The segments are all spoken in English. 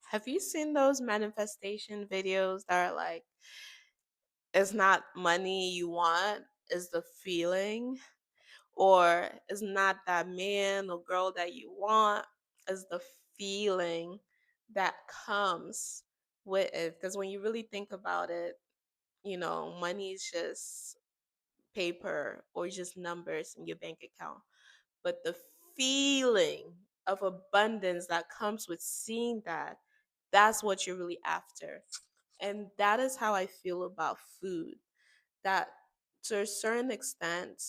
Have you seen those manifestation videos that are like, it's not money you want, it's the feeling? Or it's not that man or girl that you want, it's the feeling that comes with it. Because when you really think about it, money is just paper or just numbers in your bank account. But the feeling of abundance that comes with seeing that, that's what you're really after. And that is how I feel about food. That to a certain extent,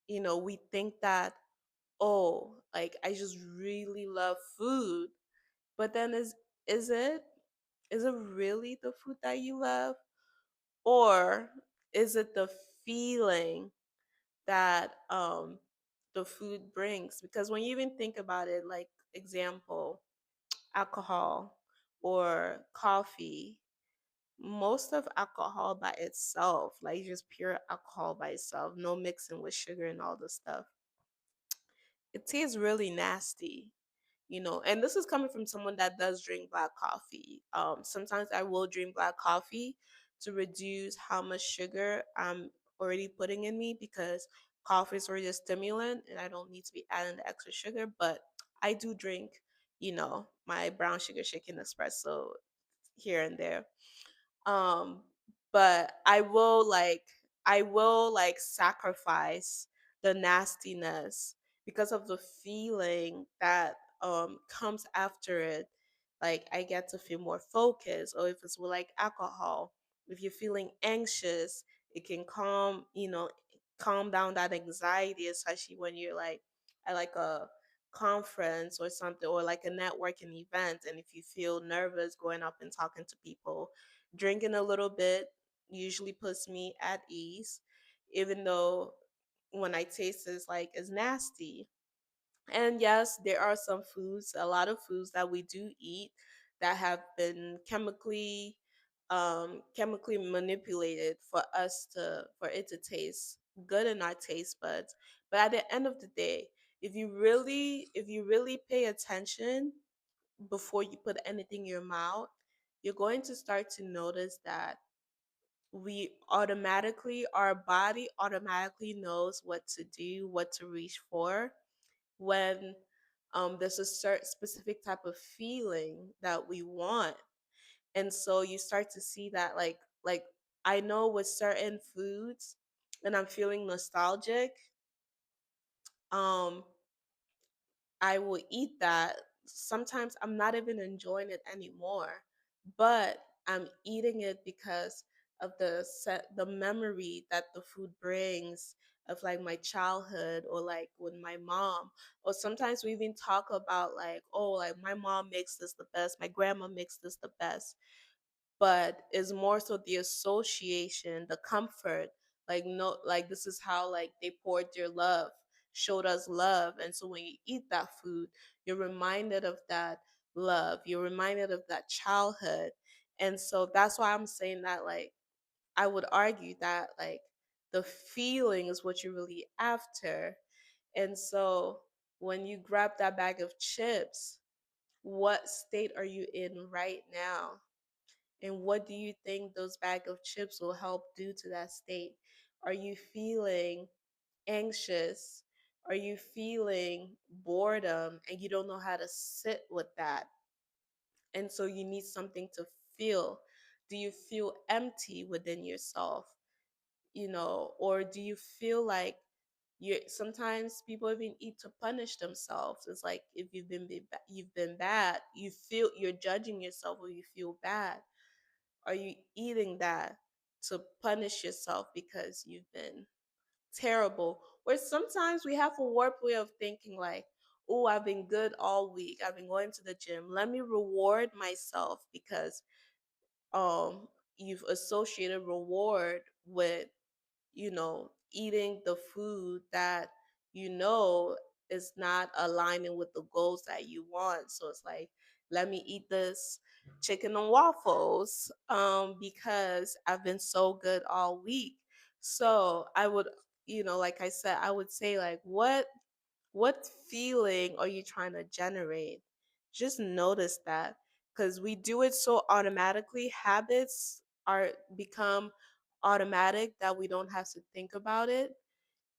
we think that, oh, like I just really love food. But then is it is it really the food that you love? Or is it the feeling that the food brings? Because when you even think about it, like example, alcohol or coffee, most of alcohol by itself, like just pure alcohol by itself, no mixing with sugar and all this stuff, it tastes really nasty. And this is coming from someone that does drink black coffee. Sometimes I will drink black coffee to reduce how much sugar I'm already putting in me, because coffee is already a stimulant and I don't need to be adding the extra sugar. But I do drink, my brown sugar shaken espresso here and there. um but I will like sacrifice the nastiness because of the feeling that comes after it. Like I get to feel more focused. Or if it's with like alcohol, if you're feeling anxious, it can calm down that anxiety, especially when you're like at like a conference or something, or like a networking event, and if you feel nervous going up and talking to people, drinking a little bit usually puts me at ease, even though when I taste it's like it's nasty. And yes, there are some foods, a lot of foods that we do eat that have been chemically manipulated for it to taste good in our taste buds. But at the end of the day, if you really pay attention before you put anything in your mouth, you're going to start to notice that our body automatically knows what to do, what to reach for when there's a certain specific type of feeling that we want. And so you start to see that, like I know with certain foods, and I'm feeling nostalgic, um I will eat that. Sometimes I'm not even enjoying it anymore, but I'm eating it because of the memory that the food brings of like my childhood, or like with my mom. Or sometimes we even talk about like, oh, like my mom makes this the best, my grandma makes this the best, but it's more so the association, the comfort. Like, no, like this is how like they poured their love, showed us love. And so when you eat that food, you're reminded of that love. You're reminded of that childhood. And so that's why I'm saying that, like, I would argue that like the feeling is what you're really after. And so when you grab that bag of chips, what state are you in right now? And what do you think those bag of chips will help do to that state? Are you feeling anxious? Are you feeling boredom and you don't know how to sit with that? And so you need something to feel. Do you feel empty within yourself? Or do you feel like sometimes people even eat to punish themselves? It's like if you've been bad, you feel you're judging yourself, or you feel bad. Are you eating that to punish yourself because you've been terrible? Or sometimes we have a warped way of thinking like, oh, I've been good all week. I've been going to the gym. Let me reward myself because um you've associated reward with eating the food that you know is not aligning with the goals that you want. So it's like, let me eat this chicken and waffles because I've been so good all week. So I would, like I said, I would say like, what feeling are you trying to generate? Just notice that, because we do it so automatically. Habits are become automatic that we don't have to think about it.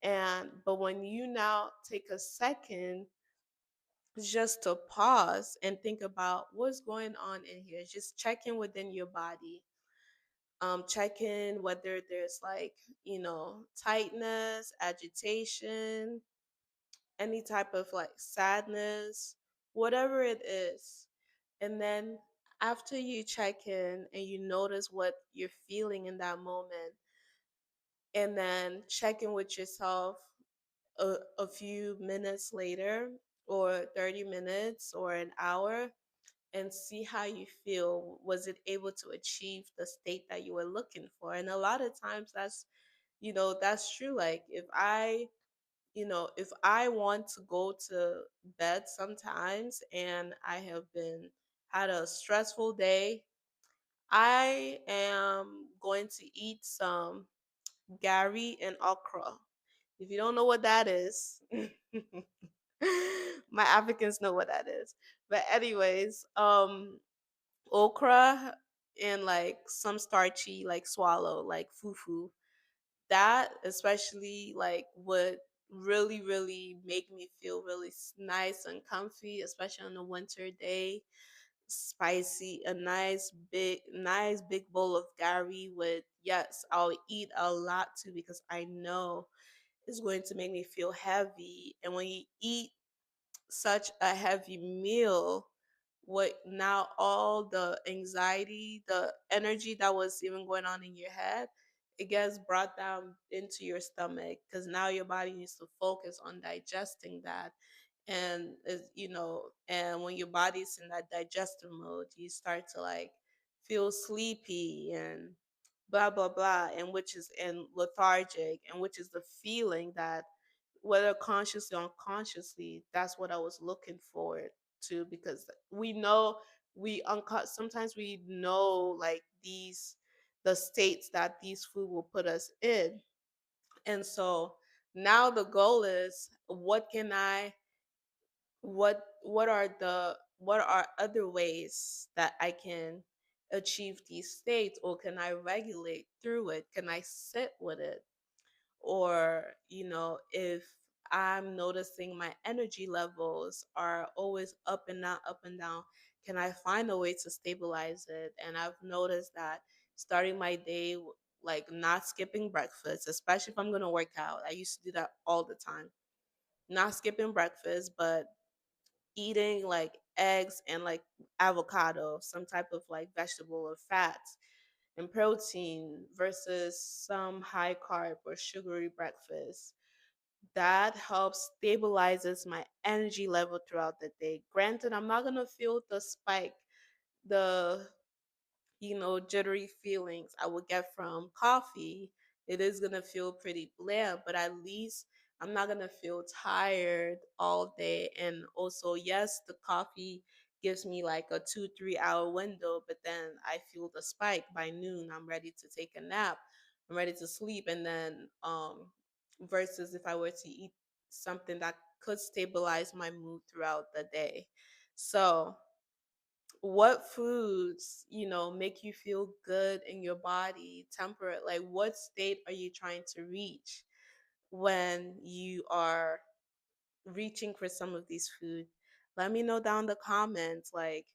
And but when you now take a second just to pause and think about what's going on in here, just check in within your body. Check in whether there's like, tightness, agitation, any type of like sadness, whatever it is. And then after you check in and you notice what you're feeling in that moment, and then check in with yourself a few minutes later, or 30 minutes or an hour, and see how you feel. Was it able to achieve the state that you were looking for? And a lot of times that's true. Like if I want to go to bed sometimes and I have been had a stressful day, I am going to eat some gari and okra. If you don't know what that is, my Africans know what that is. But anyways, okra and like some starchy like swallow like fufu, that especially like would really really make me feel really nice and comfy, especially on a winter day. Spicy, a nice big bowl of gari with, yes, I'll eat a lot too, because I know it's going to make me feel heavy. And when you eat such a heavy meal, what now, all the anxiety, the energy that was even going on in your head, it gets brought down into your stomach, because now your body needs to focus on digesting that. And and when your body's in that digestive mode, you start to like feel sleepy and blah blah blah, and which is and lethargic, and which is the feeling that, whether consciously or unconsciously, that's what I was looking forward to. Because we know, sometimes we know like the states that these food will put us in. And so now the goal is, what are other ways that I can achieve these states, or can I regulate through it? Can I sit with it? Or if I'm noticing my energy levels are always up and down, can I find a way to stabilize it? And I've noticed that starting my day like not skipping breakfast, especially if I'm going to work out. I used to do that all the time. Not skipping breakfast, but eating like eggs and like avocado, some type of like vegetable or fats and protein, versus some high carb or sugary breakfast. That helps stabilizes my energy level throughout the day. Granted, I'm not gonna feel the spike, the jittery feelings I would get from coffee. It is gonna feel pretty bland, but at least I'm not gonna feel tired all day. And also, yes, the coffee gives me like a 2 3 hour window, but then I feel the spike by noon. I'm ready to take a nap. I'm ready to sleep. And then versus if I were to eat something that could stabilize my mood throughout the day. So what foods make you feel good in your body, temperate? Like, what state are you trying to reach when you are reaching for some of these food? Let me know down the comments, like,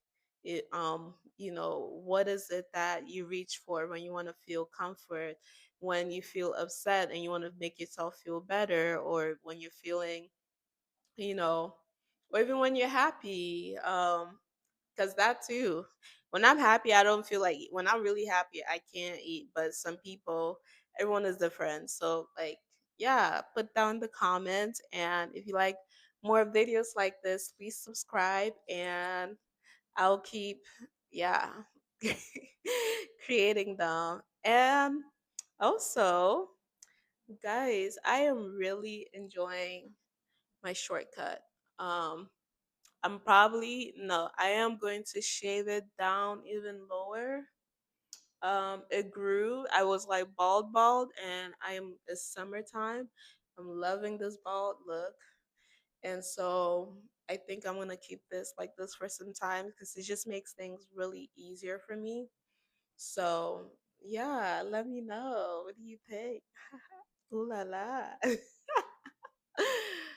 what is it that you reach for when you want to feel comfort, when you feel upset and you want to make yourself feel better, or when you're feeling, you know or even when you're happy. Because that too, when I'm happy, I don't feel like when I'm really happy, I can't eat. But some people, everyone is different. So, like, yeah, put down the comments. And if you like more videos like this, please subscribe. And I'll keep, yeah, creating them. And also, guys, I am really enjoying my shortcut. Um, I'm probably no, I am going to shave it down even lower. It grew. I was like bald, and it's summertime. I'm loving this bald look, and so I think I'm gonna keep this like this for some time because it just makes things really easier for me. So yeah, let me know. What do you think? Ooh la la.